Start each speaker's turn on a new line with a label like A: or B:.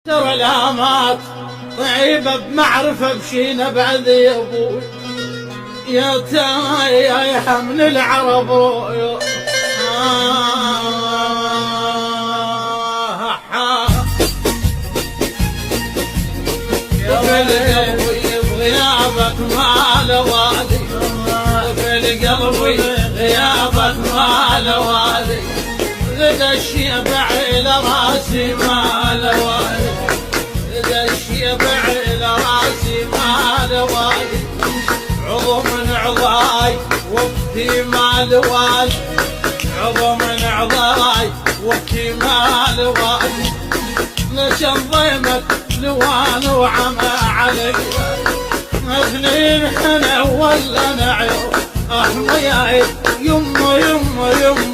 A: ترى الامات طيبه بمعرفه بشينا بعد يا ابوي يا تايحه من العرب يا القلب بغيابك ما لوالي في القلب غيابك ما لوالي غدا الشيبع الى راسي ما لوالي غدا الشيبع الى راسي ما لوالي عظم من عضاي وقتي ما لوالي عظم من عضاي وقتي ما لوالي ليش انضيمت لوان وعمى علي اثنين حنا ولا نعيو احمياي يمه يمه يمه